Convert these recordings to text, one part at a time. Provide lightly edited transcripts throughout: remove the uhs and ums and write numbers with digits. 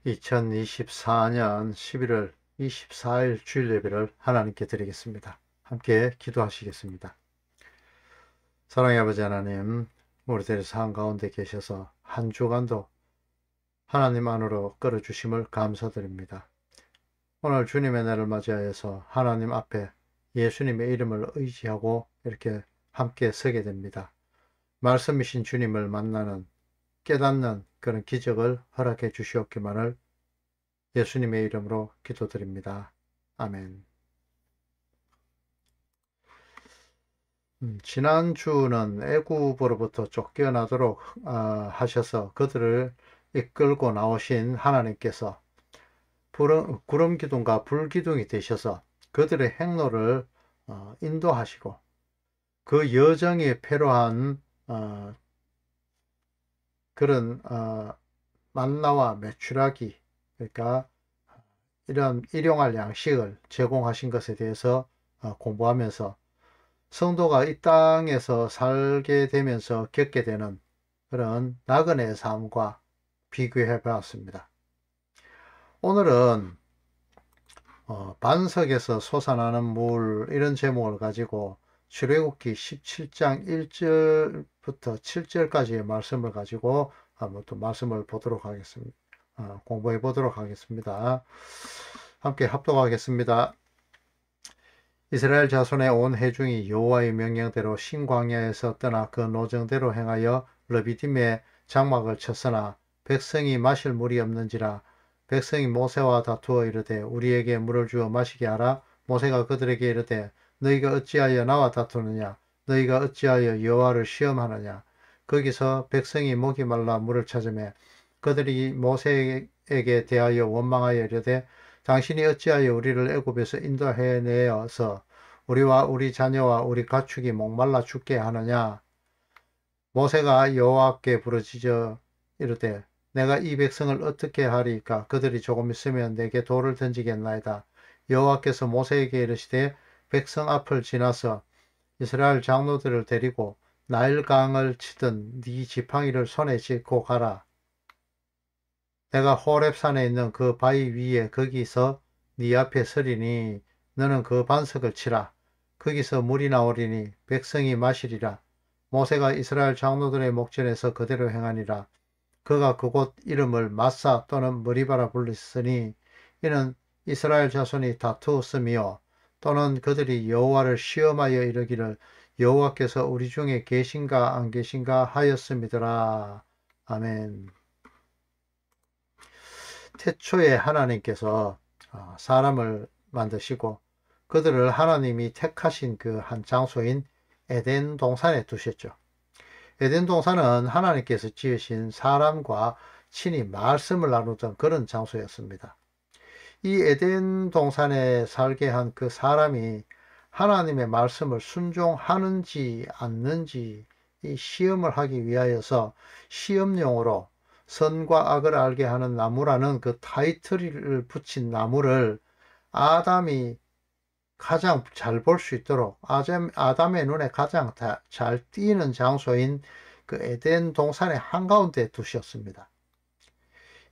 2024년 11월 24일 주일 예배를 하나님께 드리겠습니다. 함께 기도하시겠습니다. 사랑의 아버지 하나님, 우리들의 삶 가운데 계셔서 한 주간도 하나님 안으로 끌어주심을 감사드립니다. 오늘 주님의 날을 맞이하여서 하나님 앞에 예수님의 이름을 의지하고 이렇게 함께 서게 됩니다. 말씀이신 주님을 만나는 깨닫는 그런 기적을 허락해 주시옵기만을 예수님의 이름으로 기도드립니다. 아멘. 지난주는 애굽으로부터 쫓겨나도록 하셔서 그들을 이끌고 나오신 하나님께서 구름 기둥과 불 기둥이 되셔서 그들의 행로를 인도하시고 그 여정에 필요한 그런 만나와 메추라기, 그러니까 이런 일용할 양식을 제공하신 것에 대해서 공부하면서 성도가 이 땅에서 살게 되면서 겪게 되는 그런 나그네의 삶과 비교해 보았습니다. 오늘은 반석에서 솟아나는 물, 이런 제목을 가지고 출애굽기 17장 1절부터 7절까지의 말씀을 가지고 한번 또 말씀을 보도록 하겠습니다. 공부해 보도록 하겠습니다. 함께 합독하겠습니다. 이스라엘 자손의 온 회중이 여호와의 명령대로 신광야에서 떠나 그 노정대로 행하여 르비딤에 장막을 쳤으나 백성이 마실 물이 없는지라. 백성이 모세와 다투어 이르되 우리에게 물을 주어 마시게 하라. 모세가 그들에게 이르되 너희가 어찌하여 나와 다투느냐. 너희가 어찌하여 여호와를 시험하느냐. 거기서 백성이 목이 말라 물을 찾으매 그들이 모세에게 대하여 원망하여 이르되 당신이 어찌하여 우리를 애굽에서 인도해내어서 우리와 우리 자녀와 우리 가축이 목말라 죽게 하느냐. 모세가 여호와께 부르짖어 이르되 내가 이 백성을 어떻게 하리까. 그들이 조금 있으면 내게 돌을 던지겠나이다. 여호와께서 모세에게 이르시되 백성 앞을 지나서 이스라엘 장로들을 데리고 나일강을 치던 네 지팡이를 손에 쥐고 가라. 내가 호렙산에 있는 그 바위 위에 거기서 네 앞에 서리니 너는 그 반석을 치라. 거기서 물이 나오리니 백성이 마시리라. 모세가 이스라엘 장로들의 목전에서 그대로 행하니라. 그가 그곳 이름을 마사 또는 머리바라 불렀으니 이는 이스라엘 자손이 다투었으며 또는 그들이 여호와를 시험하여 이르기를 여호와께서 우리 중에 계신가 안 계신가 하였음이더라. 아멘. 태초에 하나님께서 사람을 만드시고 그들을 하나님이 택하신 그 한 장소인 에덴 동산에 두셨죠. 에덴 동산은 하나님께서 지으신 사람과 친히 말씀을 나누던 그런 장소였습니다. 이 에덴 동산에 살게 한 그 사람이 하나님의 말씀을 순종하는지 않는지 이 시험을 하기 위하여서 시험용으로 선과 악을 알게 하는 나무라는 그 타이틀을 붙인 나무를 아담이 가장 잘 볼 수 있도록 아담의 눈에 가장 잘 띄는 장소인 그 에덴 동산의 한가운데 두셨습니다.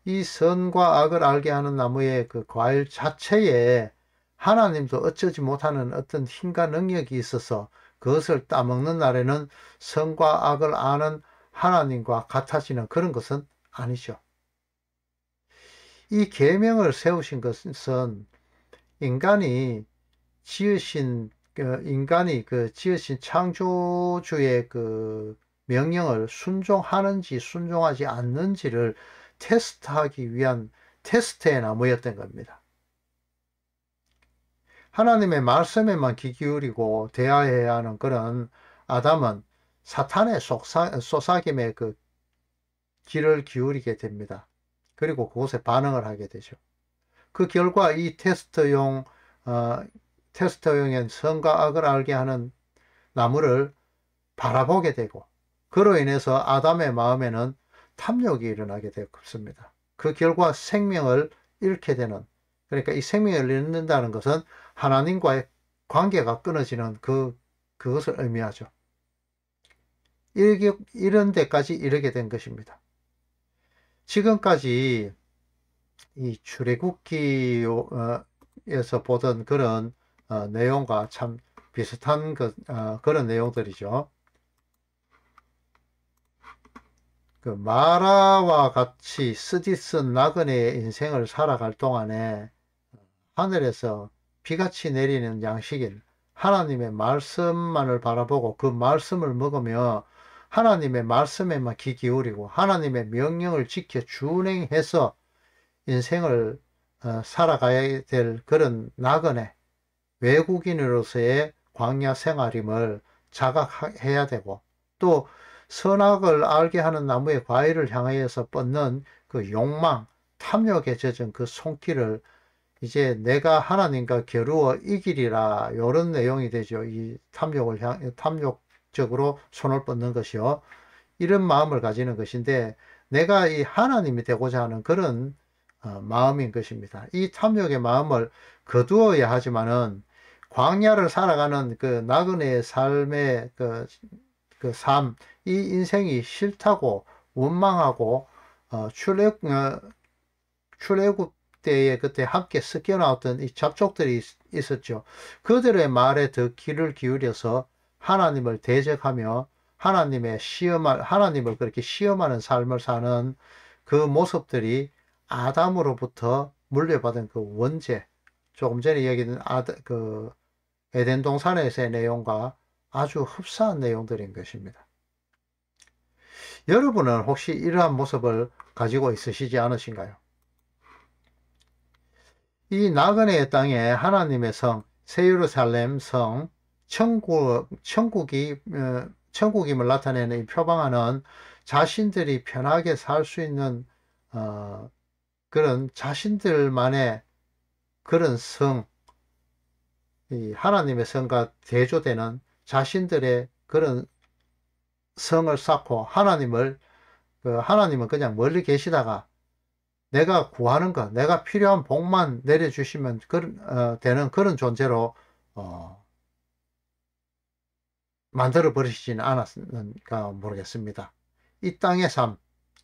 이 선과 악을 알게 하는 나무의 그 과일 자체에 하나님도 어쩌지 못하는 어떤 힘과 능력이 있어서 그것을 따먹는 날에는 선과 악을 아는 하나님과 같아지는 그런 것은 아니죠. 이 계명을 세우신 것은 인간이 지으신 창조주의 그 명령을 순종하는지 순종하지 않는지를 테스트하기 위한 테스트의 나무였던 겁니다. 하나님의 말씀에만 귀 기울이고 대하여야 하는 그런 아담은 사탄의 속삭임에 그 귀를 기울이게 됩니다. 그리고 그곳에 반응을 하게 되죠. 그 결과 이 테스트용인 선과 악을 알게 하는 나무를 바라보게 되고 그로 인해서 아담의 마음에는 탐욕이 일어나게 되었습니다. 그 결과 생명을 잃게 되는, 그러니까 이 생명을 잃는다는 것은 하나님과의 관계가 끊어지는 그것을 의미하죠. 이런 데까지 이르게 된 것입니다. 지금까지 이 출애굽기에서 보던 그런 내용과 참 비슷한 그런 내용들이죠. 그 마라와 같이 쓰디쓴 나그네의 인생을 살아갈 동안에 하늘에서 비같이 내리는 양식인 하나님의 말씀만을 바라보고 그 말씀을 먹으며 하나님의 말씀에만 귀 기울이고 하나님의 명령을 지켜 준행해서 인생을 살아가야 될 그런 나그네 외국인으로서의 광야 생활임을 자각해야 되고, 또 선악을 알게 하는 나무의 과일을 향하여서 뻗는 그 욕망, 탐욕에 젖은 그 손길을 이제 내가 하나님과 겨루어 이기리라, 이런 내용이 되죠. 이 탐욕적으로 손을 뻗는 것이요. 이런 마음을 가지는 것인데, 내가 이 하나님이 되고자 하는 그런 마음인 것입니다. 이 탐욕의 마음을 거두어야 하지만은 광야를 살아가는 그 나그네의 삶의 삶, 이 인생이 싫다고 원망하고 출애굽 때에 그때 함께 섞여 나왔던 이 잡족들이 있었죠. 그들의 말에 더 귀를 기울여서 하나님을 대적하며 하나님을 그렇게 시험하는 삶을 사는 그 모습들이 아담으로부터 물려받은 그 원죄, 조금 전에 이야기했던 에덴 동산에서의 내용과 아주 흡사한 내용들인 것입니다. 여러분은 혹시 이러한 모습을 가지고 있으시지 않으신가요? 이 나그네의 땅에 하나님의 성, 새 예루살렘 성, 천국임을 나타내는 이 표방하는 자신들이 편하게 살 수 있는 그런 자신들만의 그런 성, 이 하나님의 성과 대조되는 자신들의 그런 성을 쌓고 하나님은 그냥 멀리 계시다가 내가 구하는 것, 내가 필요한 복만 내려주시면 되는 그런 존재로 만들어 버리시지는 않았는가 모르겠습니다. 이 땅의 삶,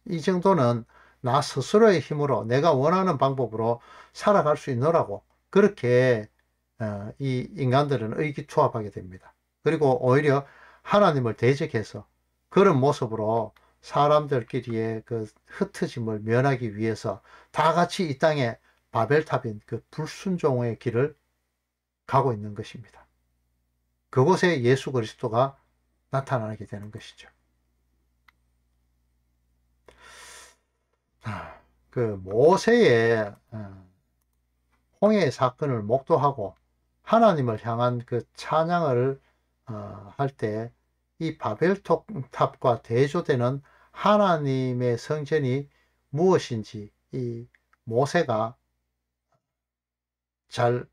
이 정도는 나 스스로의 힘으로 내가 원하는 방법으로 살아갈 수 있노라고 그렇게 이 인간들은 의기투합하게 됩니다. 그리고 오히려 하나님을 대적해서 그런 모습으로 사람들끼리의 그 흩어짐을 면하기 위해서 다 같이 이 땅에 바벨탑인 그 불순종의 길을 가고 있는 것입니다. 그곳에 예수 그리스도가 나타나게 되는 것이죠. 그 모세의 홍해의 사건을 목도하고 하나님을 향한 그 찬양을 할 때 이 바벨탑과 대조되는 하나님의 성전이 무엇인지 이 모세가 잘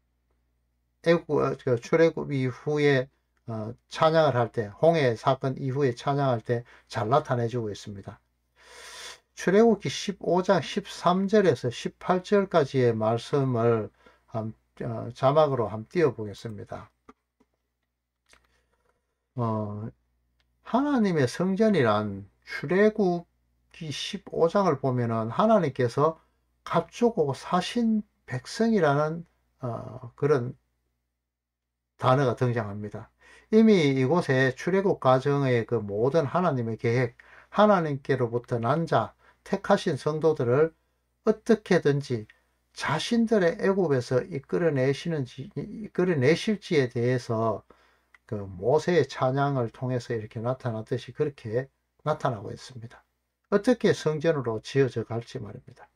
출애굽 이후에 찬양을 할 때, 홍해 사건 이후에 찬양할 때 잘 나타내주고 있습니다. 출애굽기 15장 13절에서 18절까지의 말씀을 자막으로 한번 띄워보겠습니다. 하나님의 성전이란 출애굽기 15장을 보면은 하나님께서 갑주고 사신 백성이라는 그런 단어가 등장합니다. 이미 이곳에 출애굽 과정의 그 모든 하나님의 계획, 하나님께로부터 난 자, 택하신 성도들을 어떻게든지 자신들의 애굽에서 이끌어내실지에 대해서 그 모세의 찬양을 통해서 이렇게 나타났듯이 그렇게 나타나고 있습니다. 어떻게 성전으로 지어져 갈지 말입니다.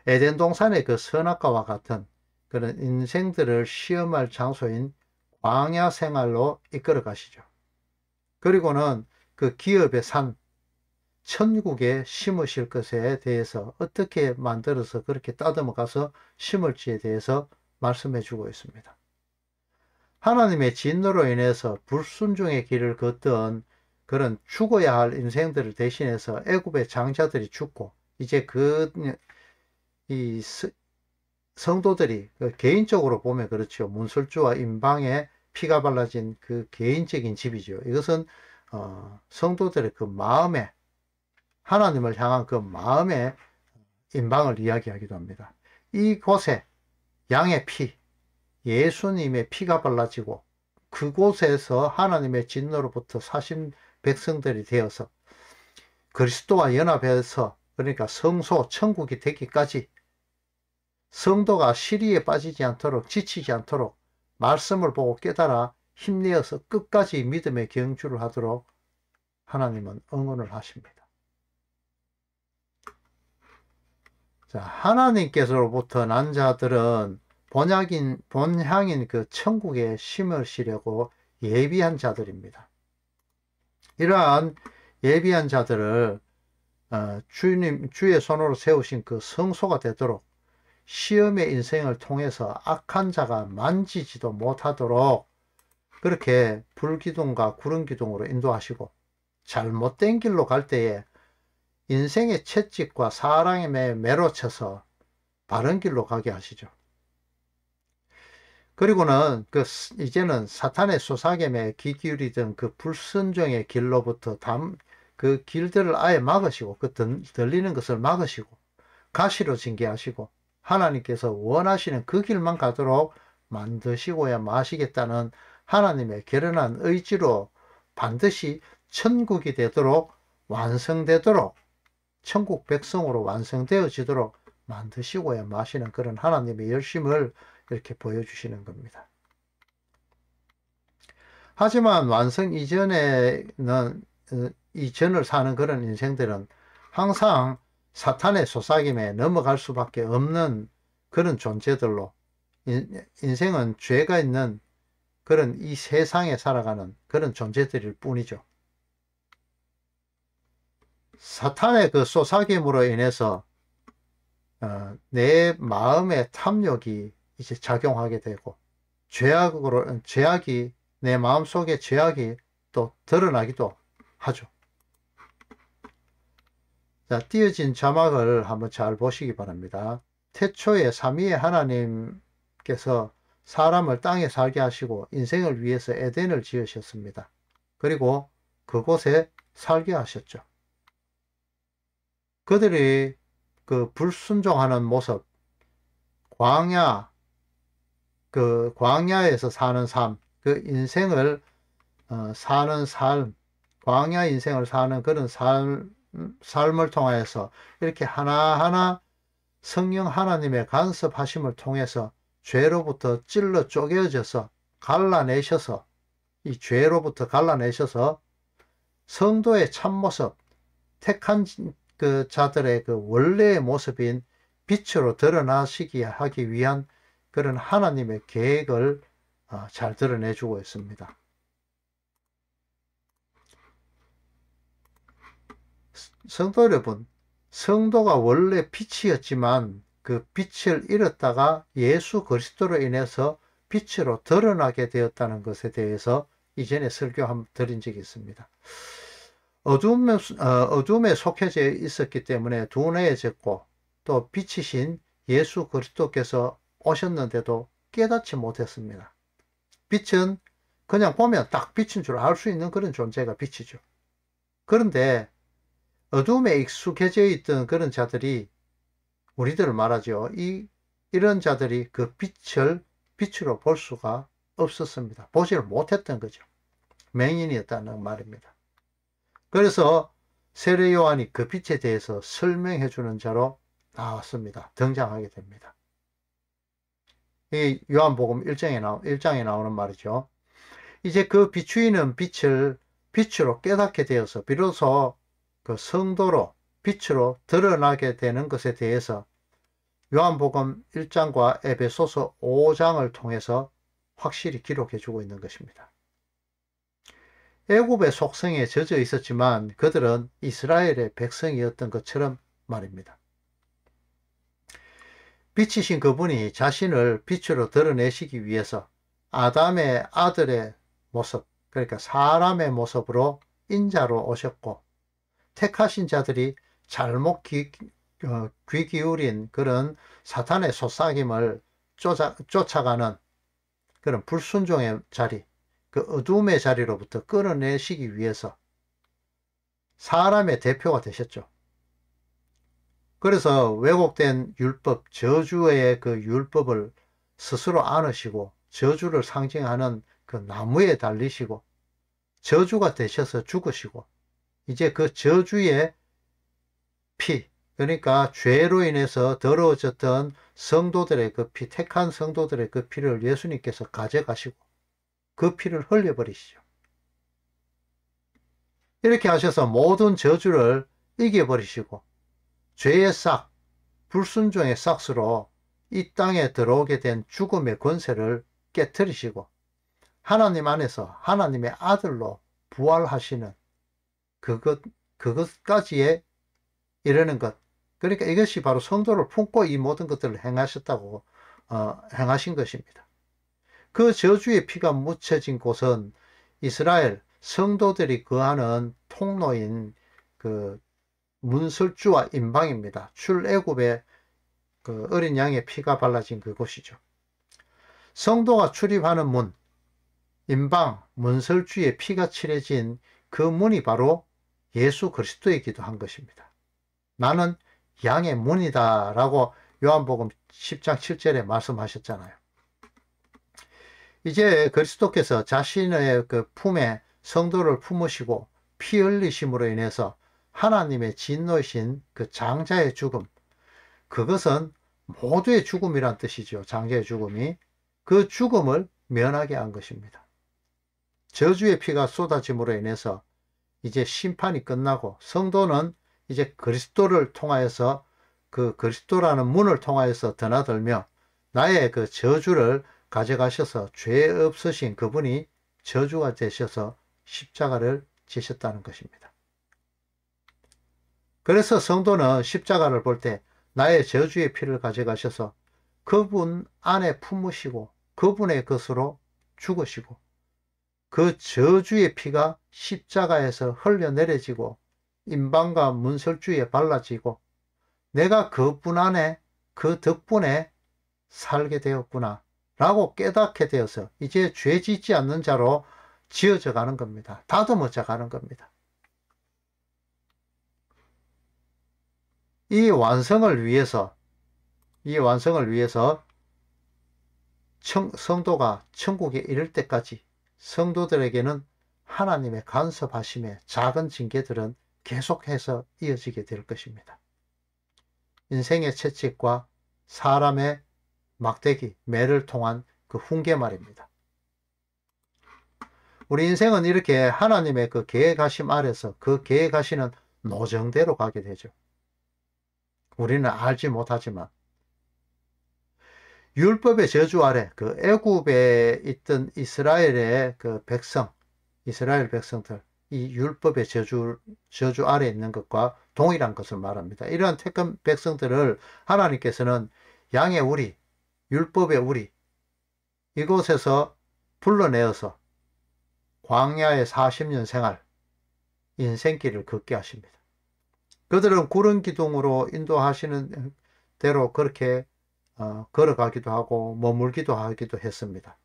에덴 동산의 그 선악과와 같은 그런 인생들을 시험할 장소인 광야 생활로 이끌어 가시죠. 그리고는 그 기업의 산, 천국에 심으실 것에 대해서 어떻게 만들어서 그렇게 따듬어 가서 심을지에 대해서 말씀해 주고 있습니다. 하나님의 진노로 인해서 불순종의 길을 걷던 그런 죽어야 할 인생들을 대신해서 애굽의 장자들이 죽고 이제 이 성도들이 개인적으로 보면 그렇죠. 문설주와 임방에 피가 발라진 그 개인적인 집이죠. 이것은 성도들의 그 마음에 하나님을 향한 그 마음에 임방을 이야기하기도 합니다. 이곳에 양의 피, 예수님의 피가 발라지고 그곳에서 하나님의 진노로부터 사신 백성들이 되어서 그리스도와 연합해서, 그러니까 성소, 천국이 되기까지 성도가 시리에 빠지지 않도록, 지치지 않도록 말씀을 보고 깨달아 힘내어서 끝까지 믿음의 경주를 하도록 하나님은 응원을 하십니다. 자, 하나님께서로부터 난 자들은 본향인 그 천국에 심으시려고 예비한 자들입니다. 이러한 예비한 자들을 주의 손으로 세우신 그 성소가 되도록 시험의 인생을 통해서 악한 자가 만지지도 못하도록 그렇게 불기둥과 구름기둥으로 인도하시고, 잘못된 길로 갈 때에 인생의 채찍과 사랑에 매로쳐서 바른 길로 가게 하시죠. 그리고는 이제는 사탄의 소사겜에 귀 기울이던 그 불순종의 길로부터 그 길들을 아예 막으시고, 그 들리는 것을 막으시고 가시로 징계하시고 하나님께서 원하시는 그 길만 가도록 만드시고야 마시겠다는 하나님의 결연한 의지로 반드시 천국이 되도록, 완성되도록, 천국 백성으로 완성되어지도록 만드시고야 마시는 그런 하나님의 열심을 이렇게 보여주시는 겁니다. 하지만 완성 이전에는, 이전을 사는 그런 인생들은 항상 사탄의 속삭임에 넘어갈 수밖에 없는 그런 존재들로, 인생은 죄가 있는 그런 이 세상에 살아가는 그런 존재들일 뿐이죠. 사탄의 그 속삭임으로 인해서 내 마음의 탐욕이 이제 작용하게 되고, 죄악이, 내 마음속에 죄악이 또 드러나기도 하죠. 자, 띄어진 자막을 한번 잘 보시기 바랍니다. 태초에 삼위의 하나님께서 사람을 땅에 살게 하시고 인생을 위해서 에덴을 지으셨습니다. 그리고 그곳에 살게 하셨죠. 그들이 그 불순종하는 모습, 광야에서 사는 삶, 그 인생을 사는 삶, 광야 인생을 사는 그런 삶을 통해서 이렇게 하나하나 성령 하나님의 간섭하심을 통해서 죄로부터 찔러 쪼개져서 갈라내셔서, 이 죄로부터 갈라내셔서 성도의 참모습, 택한 그 자들의 그 원래의 모습인 빛으로 드러나시게 하기 위한 그런 하나님의 계획을 잘 드러내주고 있습니다. 성도 여러분, 성도가 원래 빛이었지만 그 빛을 잃었다가 예수 그리스도로 인해서 빛으로 드러나게 되었다는 것에 대해서 이전에 설교 한번 드린 적이 있습니다. 어둠에 속해져 있었기 때문에 둔해졌고, 또 빛이신 예수 그리스도께서 오셨는데도 깨닫지 못했습니다. 빛은 그냥 보면 딱 빛인 줄 알 수 있는 그런 존재가 빛이죠. 그런데 어둠에 익숙해져 있던 그런 자들이, 우리들을 말하죠. 이런 자들이 그 빛을 빛으로 볼 수가 없었습니다. 보지를 못했던 거죠. 맹인이었다는 말입니다. 그래서 세례 요한이 그 빛에 대해서 설명해 주는 자로 나왔습니다. 등장하게 됩니다. 이 요한복음 1장에 나오는 말이죠. 이제 그 비추이는 빛을 빛으로 깨닫게 되어서 비로소 그 성도로 빛으로 드러나게 되는 것에 대해서 요한복음 1장과 에베소서 5장을 통해서 확실히 기록해 주고 있는 것입니다. 애굽의 속성에 젖어 있었지만 그들은 이스라엘의 백성이었던 것처럼 말입니다. 빛이신 그분이 자신을 빛으로 드러내시기 위해서 아담의 아들의 모습, 그러니까 사람의 모습으로 인자로 오셨고, 택하신 자들이 잘못 귀 기울인 그런 사탄의 속삭임을 쫓아가는 그런 불순종의 자리, 그 어둠의 자리로부터 끌어내시기 위해서 사람의 대표가 되셨죠. 그래서 왜곡된 율법, 저주의 그 율법을 스스로 안으시고 저주를 상징하는 그 나무에 달리시고 저주가 되셔서 죽으시고 이제 그 저주의 피, 그러니까 죄로 인해서 더러워졌던 성도들의 그 피, 택한 성도들의 그 피를 예수님께서 가져가시고 그 피를 흘려버리시죠. 이렇게 하셔서 모든 저주를 이겨버리시고 죄의 싹, 불순종의 싹스로 이 땅에 들어오게 된 죽음의 권세를 깨뜨리시고 하나님 안에서 하나님의 아들로 부활하시는 그것까지에 이르는 것. 그러니까 이것이 바로 성도를 품고 이 모든 것들을 행하셨다고 행하신 것입니다. 그 저주의 피가 묻혀진 곳은 이스라엘 성도들이 거하는 통로인 그 문설주와 임방입니다. 출애굽의 그 어린 양의 피가 발라진 그곳이죠. 성도가 출입하는 문, 임방, 문설주의 피가 칠해진 그 문이 바로 예수 그리스도이기도 한 것입니다. 나는 양의 문이다 라고 요한복음 10장 7절에 말씀하셨잖아요. 이제 그리스도께서 자신의 그 품에 성도를 품으시고 피 흘리심으로 인해서 하나님의 진노이신 그 장자의 죽음, 그것은 모두의 죽음이란 뜻이죠. 장자의 죽음이. 그 죽음을 면하게 한 것입니다. 저주의 피가 쏟아짐으로 인해서 이제 심판이 끝나고 성도는 이제 그리스도를 통하여서 그 그리스도라는 문을 통하여서 드나들며 나의 그 저주를 가져가셔서 죄 없으신 그분이 저주가 되셔서 십자가를 지셨다는 것입니다. 그래서 성도는 십자가를 볼 때 나의 저주의 피를 가져가셔서 그분 안에 품으시고 그분의 것으로 죽으시고 그 저주의 피가 십자가에서 흘려내려지고 임방과 문설주에 발라지고 내가 그분 안에 그 덕분에 살게 되었구나 라고 깨닫게 되어서 이제 죄 짓지 않는 자로 지어져 가는 겁니다. 다듬어져 가는 겁니다. 이 완성을 위해서 성도가 천국에 이를 때까지 성도들에게는 하나님의 간섭하심의 작은 징계들은 계속해서 이어지게 될 것입니다. 인생의 채찍과 사람의 막대기, 매를 통한 그 훈계 말입니다. 우리 인생은 이렇게 하나님의 그 계획하심 아래서 그 계획하시는 노정대로 가게 되죠. 우리는 알지 못하지만 율법의 저주 아래 그 애굽에 있던 이스라엘의 그 백성, 이스라엘 백성들, 이 율법의 저주 아래 있는 것과 동일한 것을 말합니다. 이러한 택한 백성들을 하나님께서는 양의 우리, 율법의 우리, 이곳에서 불러내어서 광야의 40년 생활, 인생길을 걷게 하십니다. 그들은 구름 기둥으로 인도하시는 대로 그렇게 걸어가기도 하고 머물기도 하기도 했습니다.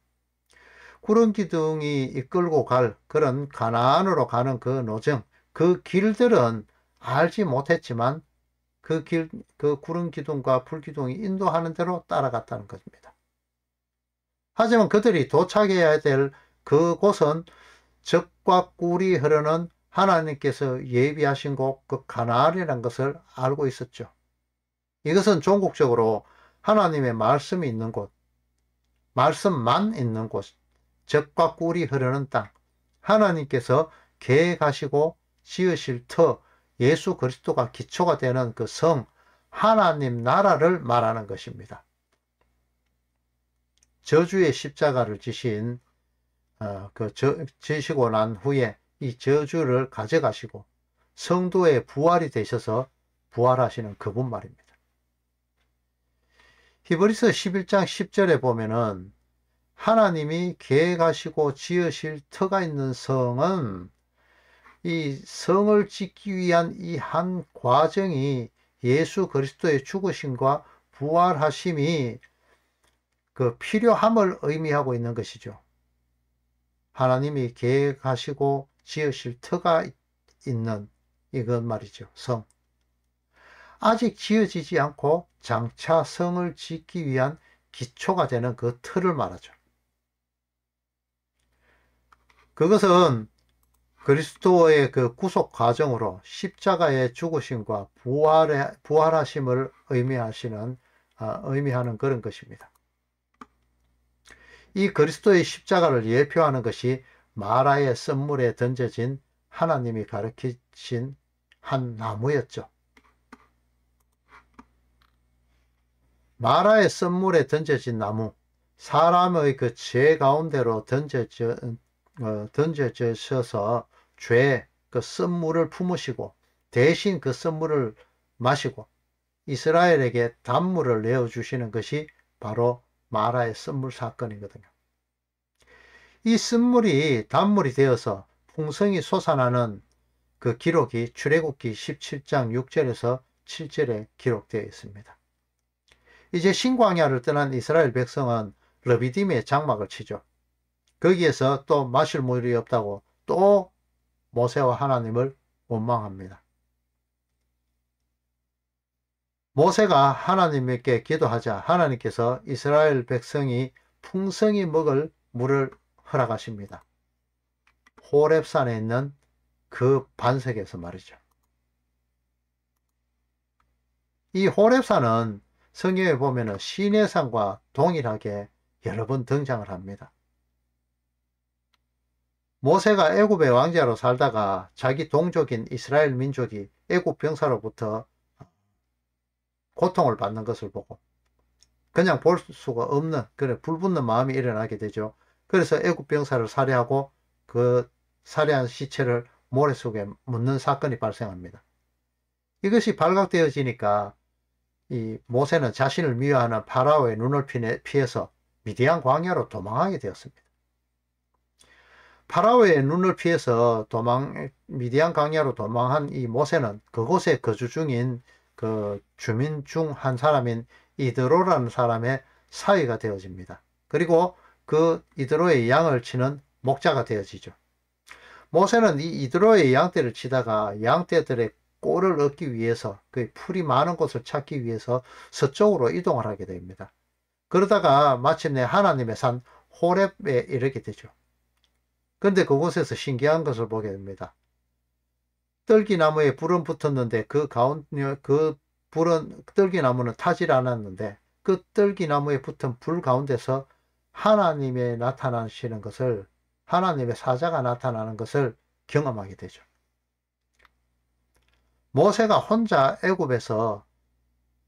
구름 기둥이 이끌고 갈 그런 가나안으로 가는 그 노정, 그 길들은 알지 못했지만 그 구름 기둥과 불 기둥이 인도하는 대로 따라갔다는 것입니다. 하지만 그들이 도착해야 될 그곳은 젖과 꿀이 흐르는 하나님께서 예비하신 곳, 그 가나안이라는 것을 알고 있었죠. 이것은 종국적으로 하나님의 말씀이 있는 곳, 말씀만 있는 곳, 젖과 꿀이 흐르는 땅, 하나님께서 계획하시고 지으실 터, 예수 그리스도가 기초가 되는 그 성, 하나님 나라를 말하는 것입니다. 저주의 십자가를 지신 지시고 난 후에 이 저주를 가져가시고 성도의 부활이 되셔서 부활하시는 그분 말입니다. 히브리서 11장 10절에 보면은 하나님이 계획하시고 지으실 터가 있는 성은 이 성을 짓기 위한 이 한 과정이 예수 그리스도의 죽으심과 부활하심이 그 필요함을 의미하고 있는 것이죠. 하나님이 계획하시고 지으실 터가 있는 이것 말이죠. 성. 아직 지어지지 않고 장차 성을 짓기 위한 기초가 되는 그 틀을 말하죠. 그것은 그리스도의 그 구속 과정으로 십자가의 죽으심과 부활하심을 의미하는 그런 것입니다. 이 그리스도의 십자가를 예표하는 것이 마라의 썬물에 던져진 하나님이 가르치신 한 나무였죠. 마라의 썬물에 던져진 나무, 사람의 그 죄 가운데로 던져져서 죄, 그 썬물을 품으시고 대신 그 썬물을 마시고 이스라엘에게 단물을 내어주시는 것이 바로 마라의 썬물 사건이거든요. 이 썬물이 단물이 되어서 풍성이 솟아나는 그 기록이 출애굽기 17장 6절에서 7절에 기록되어 있습니다. 이제 신광야를 떠난 이스라엘 백성은 르비딤의 장막을 치죠. 거기에서 또 마실 물이 없다고 또 모세와 하나님을 원망합니다. 모세가 하나님께 기도하자 하나님께서 이스라엘 백성이 풍성히 먹을 물을 허락하십니다. 호렙산에 있는 그 반석에서 말이죠. 이 호렙산은 성경에 보면 시내산과 동일하게 여러 번 등장을 합니다. 모세가 애굽의 왕자로 살다가 자기 동족인 이스라엘 민족이 애굽 병사로부터 고통을 받는 것을 보고 그냥 볼 수가 없는 그런 불붙는 마음이 일어나게 되죠. 그래서 애굽 병사를 살해하고 그 살해한 시체를 모래 속에 묻는 사건이 발생합니다. 이것이 발각되어지니까 이 모세는 자신을 미워하는 파라오의 눈을 피해서 미디안 광야로 도망하게 되었습니다. 파라오의 눈을 피해서 미디안 광야로 도망한 이 모세는 그곳에 거주 중인 그 주민 중 한 사람인 이드로라는 사람의 사위가 되어집니다. 그리고 그 이드로의 양을 치는 목자가 되어지죠. 모세는 이 이드로의 양떼를 치다가 양떼들의 꼴을 얻기 위해서 그 풀이 많은 곳을 찾기 위해서 서쪽으로 이동을 하게 됩니다. 그러다가 마침내 하나님의 산 호렙에 이르게 되죠. 그런데 그곳에서 신기한 것을 보게 됩니다. 떨기나무에 불은 붙었는데 그 떨기나무는 타질 않았는데 그 떨기나무에 붙은 불 가운데서 하나님의 사자가 나타나는 것을 경험하게 되죠. 모세가 혼자 애굽에서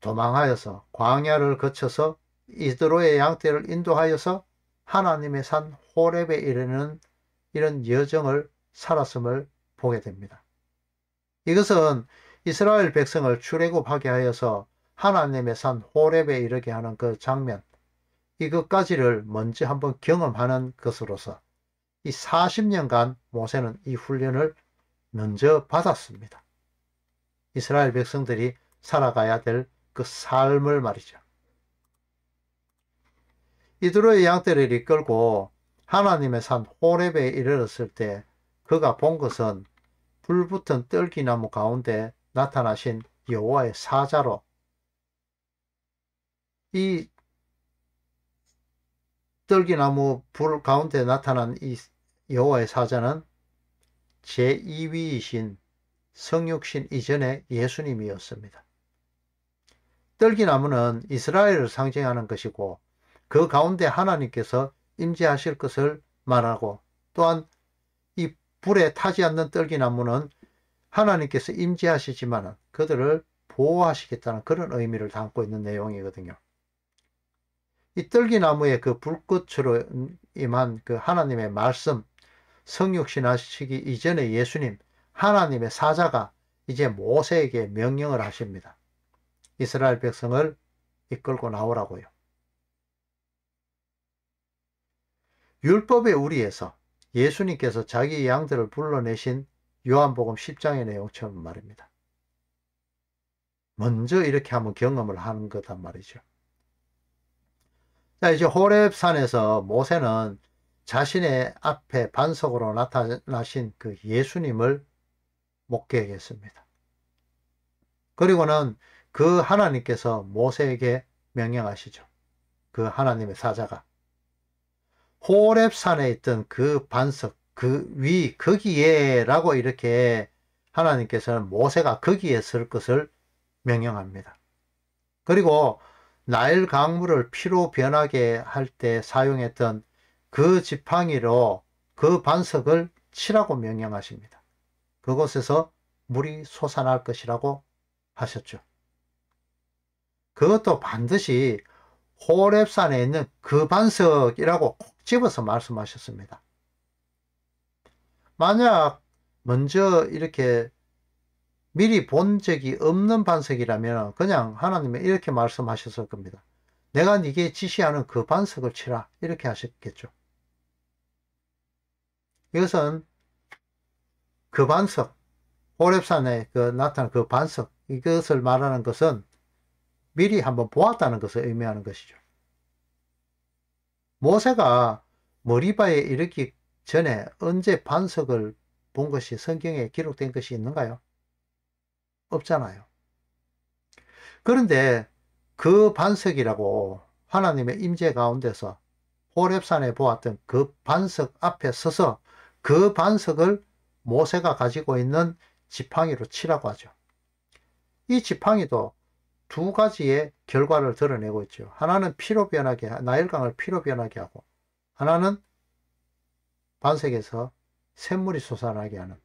도망하여서 광야를 거쳐서 이드로의 양떼를 인도하여서 하나님의 산 호렙에 이르는 이런 여정을 살았음을 보게 됩니다. 이것은 이스라엘 백성을 출애굽하게 하여서 하나님의 산 호렙에 이르게 하는 그 장면, 이것까지를 먼저 한번 경험하는 것으로서 이 40년간 모세는 이 훈련을 먼저 받았습니다. 이스라엘 백성들이 살아가야 될 그 삶을 말이죠. 이드로의 양떼를 이끌고 하나님의 산 호렙에 이르렀을 때 그가 본 것은 불붙은 떨기나무 가운데 나타나신 여호와의 사자로, 이 떨기나무 불 가운데 나타난 이 여호와의 사자는 제2위이신 성육신 이전의 예수님이었습니다. 떨기나무는 이스라엘을 상징하는 것이고 그 가운데 하나님께서 임재하실 것을 말하고, 또한 이 불에 타지 않는 떨기나무는 하나님께서 임재하시지만 그들을 보호하시겠다는 그런 의미를 담고 있는 내용이거든요. 이 떨기나무의 그 불꽃으로 임한 그 하나님의 말씀, 성육신 하시기 이전의 예수님, 하나님의 사자가 이제 모세에게 명령을 하십니다. 이스라엘 백성을 이끌고 나오라고요. 율법의 우리에서 예수님께서 자기 양들을 불러내신 요한복음 10장의 내용처럼 말입니다. 먼저 이렇게 한번 경험을 하는 거단 말이죠. 자, 이제 호렙산에서 모세는 자신의 앞에 반석으로 나타나신 그 예수님을 목격했습니다. 그리고는 그 하나님께서 모세에게 명령하시죠. 그 하나님의 사자가 호렙산에 있던 그 반석, 그 위, 거기에 라고 이렇게 하나님께서는 모세가 거기에 설 것을 명령합니다. 그리고 나일 강물을 피로 변하게 할 때 사용했던 그 지팡이로 그 반석을 치라고 명령하십니다. 그곳에서 물이 솟아날 것이라고 하셨죠. 그것도 반드시 호렙산에 있는 그 반석이라고 콕 집어서 말씀하셨습니다. 만약 먼저 이렇게 미리 본 적이 없는 반석이라면 그냥 하나님이 이렇게 말씀하셨을 겁니다. 내가 네게 지시하는 그 반석을 치라 이렇게 하셨겠죠. 이것은 그 반석, 호렙산에 나타난 그 반석, 이것을 말하는 것은 미리 한번 보았다는 것을 의미하는 것이죠. 모세가 머리바에 이르기 전에 언제 반석을 본 것이 성경에 기록된 것이 있는가요? 없잖아요. 그런데 그 반석이라고 하나님의 임재 가운데서 호렙산에 보았던 그 반석 앞에 서서 그 반석을 모세가 가지고 있는 지팡이로 치라고 하죠. 이 지팡이도 두 가지의 결과를 드러내고 있죠. 하나는 피로 변하게, 나일강을 피로 변하게 하고, 하나는 반석에서 샘물이 솟아나게 하는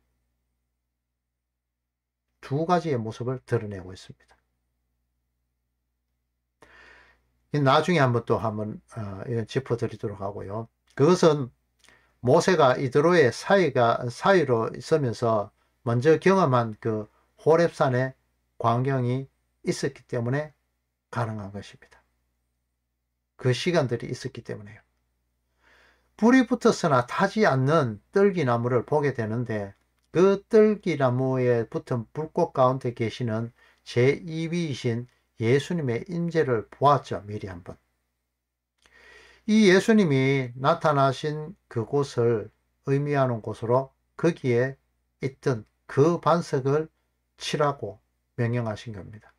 두 가지의 모습을 드러내고 있습니다. 나중에 한번 짚어드리도록 하고요. 그것은 모세가 이드로의 사이로 있으면서 먼저 경험한 그 호렙산의 광경이 있었기 때문에 가능한 것입니다. 그 시간들이 있었기 때문에요. 불이 붙었으나 타지 않는 떨기나무를 보게 되는데 그 떨기나무에 붙은 불꽃 가운데 계시는 제2위이신 예수님의 임재를 보았죠. 미리 한번. 이 예수님이 나타나신 그곳을 의미하는 곳으로 거기에 있던 그 반석을 치라고 명령하신 겁니다.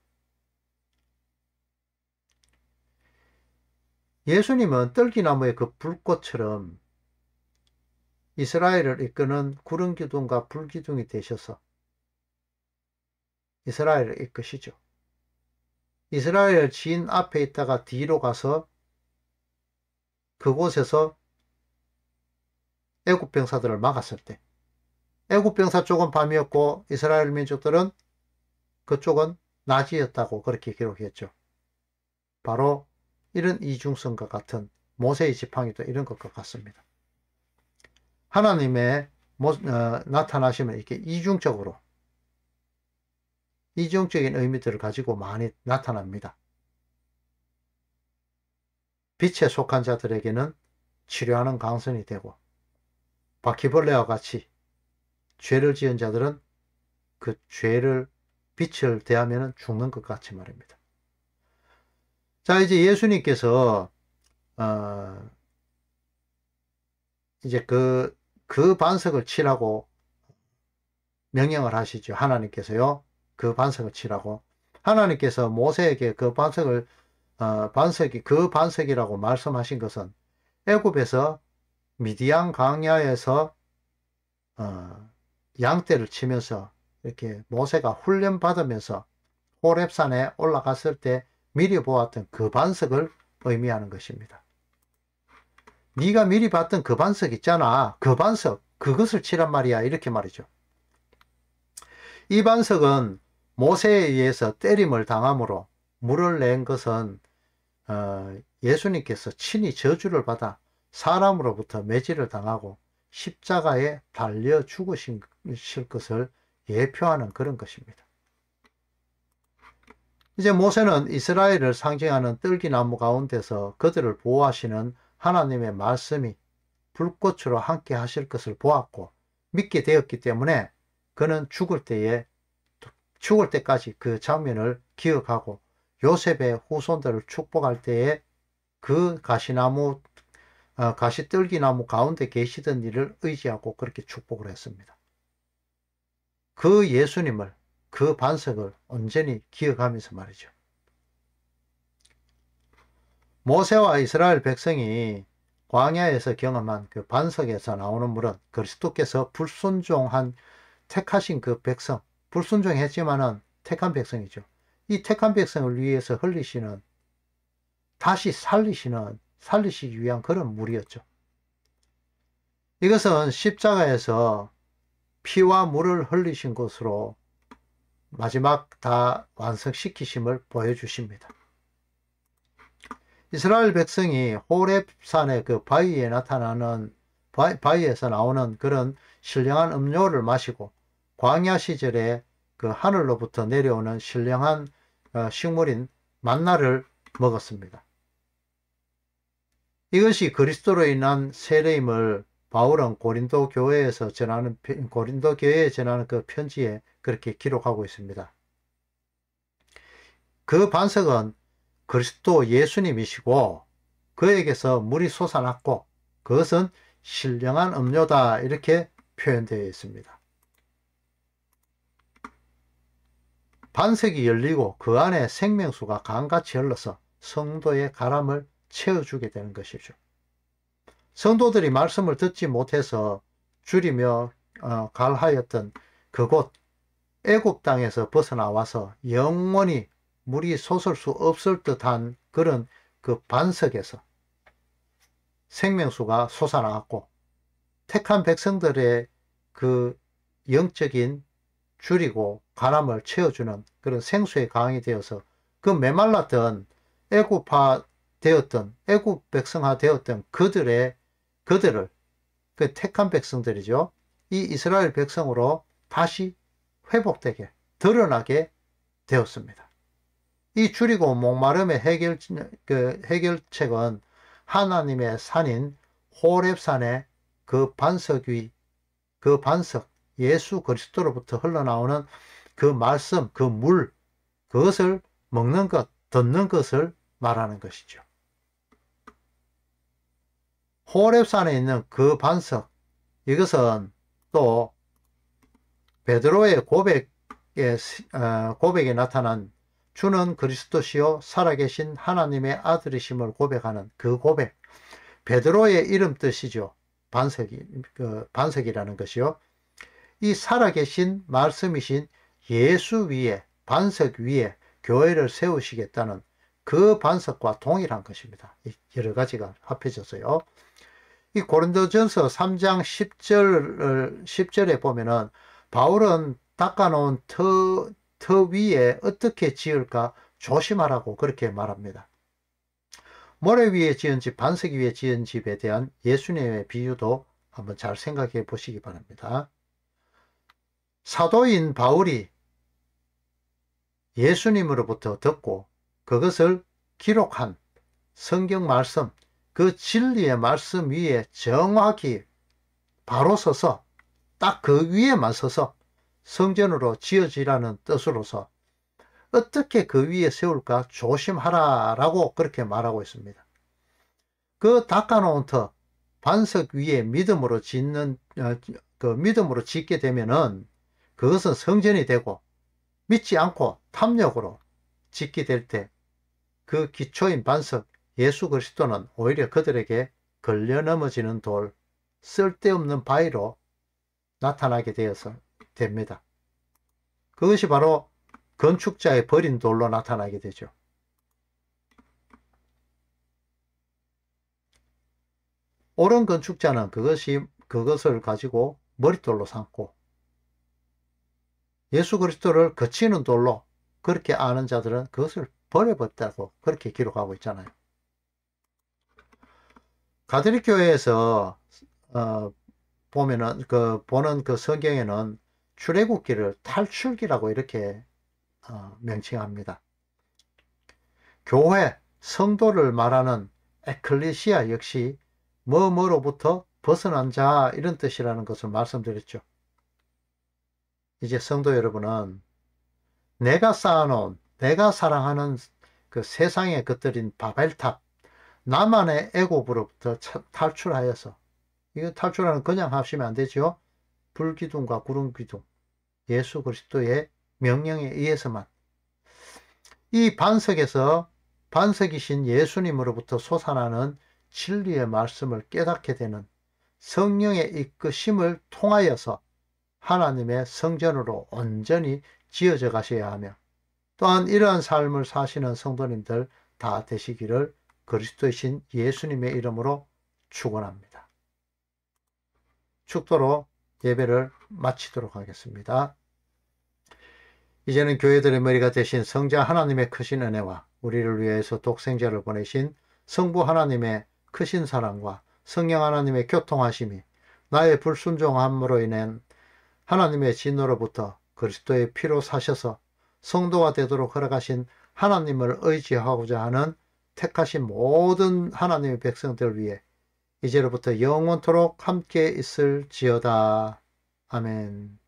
예수님은 떨기나무의 그 불꽃처럼 이스라엘을 이끄는 구름 기둥과 불 기둥이 되셔서 이스라엘을 이끄시죠. 이스라엘 진 앞에 있다가 뒤로 가서 그곳에서 애굽 병사들을 막았을 때 애굽 병사 쪽은 밤이었고 이스라엘 민족들은 그쪽은 낮이었다고 그렇게 기록했죠. 바로 이런 이중성과 같은 모세의 지팡이도 이런 것과 같습니다. 하나님의 나타나시면 이렇게 이중적인 의미들을 가지고 많이 나타납니다. 빛에 속한 자들에게는 치료하는 강선이 되고 바퀴벌레와 같이 죄를 지은 자들은 그 빛을 대하면 죽는 것 같이 말입니다. 자, 이제 예수님께서 이제 그 반석을 치라고 명령을 하시죠. 하나님께서요. 그 반석을 치라고. 하나님께서 모세에게 그 반석이라고 말씀하신 것은 애굽에서 미디안 광야에서 양떼를 치면서 이렇게 모세가 훈련 받으면서 호렙산에 올라갔을 때 미리 보았던 그 반석을 의미하는 것입니다. 네가 미리 봤던 그 반석 있잖아. 그 반석, 그것을 치란 말이야. 이렇게 말이죠. 이 반석은 모세에 의해서 때림을 당함으로 물을 낸 것은 예수님께서 친히 저주를 받아 사람으로부터 매질을 당하고 십자가에 달려 죽으실 것을 예표하는 그런 것입니다. 이제 모세는 이스라엘을 상징하는 떨기나무 가운데서 그들을 보호하시는 하나님의 말씀이 불꽃으로 함께 하실 것을 보았고 믿게 되었기 때문에 그는 죽을 때까지 그 장면을 기억하고 요셉의 후손들을 축복할 때에 그 가시떨기나무 가운데 계시던 일을 의지하고 그렇게 축복을 했습니다. 그 예수님을 그 반석을 온전히 기억하면서 말이죠. 모세와 이스라엘 백성이 광야에서 경험한 그 반석에서 나오는 물은 그리스도께서 불순종한 택하신 그 백성, 불순종했지만은 택한 백성이죠. 이 택한 백성을 위해서 흘리시는, 다시 살리시기 위한 그런 물이었죠. 이것은 십자가에서 피와 물을 흘리신 것으로 마지막 다 완성시키심을 보여주십니다. 이스라엘 백성이 호렙산의 그 바위에서 나오는 그런 신령한 음료를 마시고 광야 시절에 그 하늘로부터 내려오는 신령한 식물인 만나를 먹었습니다. 이것이 그리스도로 인한 세례임을 바울은 고린도 교회에 전하는 그 편지에 그렇게 기록하고 있습니다. 그 반석은 그리스도 예수님이시고 그에게서 물이 솟아났고 그것은 신령한 음료다, 이렇게 표현되어 있습니다. 반석이 열리고 그 안에 생명수가 강같이 흘러서 성도의 가람을 채워주게 되는 것이죠. 성도들이 말씀을 듣지 못해서 줄이며 갈하였던 그곳 애굽 땅에서 벗어나와서 영원히 물이 솟을 수 없을 듯한 그런 그 반석에서 생명수가 솟아나왔고 택한 백성들의 그 영적인 줄이고 가람을 채워주는 그런 생수의 강이 되어서 그 메말랐던 애굽 백성화 되었던 그들을 그 택한 백성들이죠. 이 이스라엘 백성으로 다시 회복되게 드러나게 되었습니다. 이 줄이고 목마름의 해결책은 하나님의 산인 호렙산의 그 반석 예수 그리스도로부터 흘러나오는 그 말씀, 그 물, 그것을 먹는 것, 듣는 것을 말하는 것이죠. 호렙산에 있는 그 반석, 이것은 또 베드로의 고백에 나타난 주는 그리스도시요 살아계신 하나님의 아들이심을 고백하는 그 고백, 베드로의 이름 뜻이죠. 반석이라는 것이요. 이 살아계신 말씀이신 예수 위에, 반석 위에 교회를 세우시겠다는 그 반석과 동일한 것입니다. 여러 가지가 합해져서요. 이 고린도전서 3장 10절에 보면은 바울은 닦아놓은 터 위에 어떻게 지을까 조심하라고 그렇게 말합니다. 모래 위에 지은 집, 반석 위에 지은 집에 대한 예수님의 비유도 한번 잘 생각해 보시기 바랍니다. 사도인 바울이 예수님으로부터 듣고 그것을 기록한 성경 말씀, 그 진리의 말씀 위에 정확히 바로 서서 딱 그 위에만 서서 성전으로 지어지라는 뜻으로서 어떻게 그 위에 세울까 조심하라라고 그렇게 말하고 있습니다. 그 닦아놓은 터, 반석 위에 믿음으로 짓게 되면은 그것은 성전이 되고, 믿지 않고 탐욕으로 짓게 될 때 그 기초인 반석 예수 그리스도는 오히려 그들에게 걸려 넘어지는 돌, 쓸데없는 바위로 나타나게 되어서 됩니다. 그것이 바로 건축자의 버린 돌로 나타나게 되죠. 옳은 건축자는 그것을 가지고 머릿돌로 삼고 예수 그리스도를 거치는 돌로 그렇게 아는 자들은 그것을 버려버렸다고 그렇게 기록하고 있잖아요. 가톨릭 교회에서 보는 그 성경에는 출애굽기를 탈출기라고 이렇게 명칭합니다. 교회, 성도를 말하는 에클레시아 역시 뭐로부터 벗어난 자, 이런 뜻이라는 것을 말씀드렸죠. 이제 성도 여러분은 내가 쌓아놓은, 내가 사랑하는 그 세상의 것들인 바벨탑, 나만의 애고부로부터 탈출하여서, 이거 탈출하는 그냥 하시면 안 되죠. 불기둥과 구름기둥, 예수 그리스도의 명령에 의해서만. 이 반석에서 반석이신 예수님으로부터 솟아나는 진리의 말씀을 깨닫게 되는 성령의 이끄심을 통하여서 하나님의 성전으로 온전히 지어져 가셔야 하며, 또한 이러한 삶을 사시는 성도님들 다 되시기를 그리스도이신 예수님의 이름으로 축원합니다. 축도로 예배를 마치도록 하겠습니다. 이제는 교회들의 머리가 되신 성자 하나님의 크신 은혜와 우리를 위해서 독생자를 보내신 성부 하나님의 크신 사랑과 성령 하나님의 교통하심이 나의 불순종함으로 인한 하나님의 진노로부터 그리스도의 피로 사셔서 성도가 되도록 허락하신 하나님을 의지하고자 하는 택하신 모든 하나님의 백성들 위해 이제로부터 영원토록 함께 있을지어다. 아멘.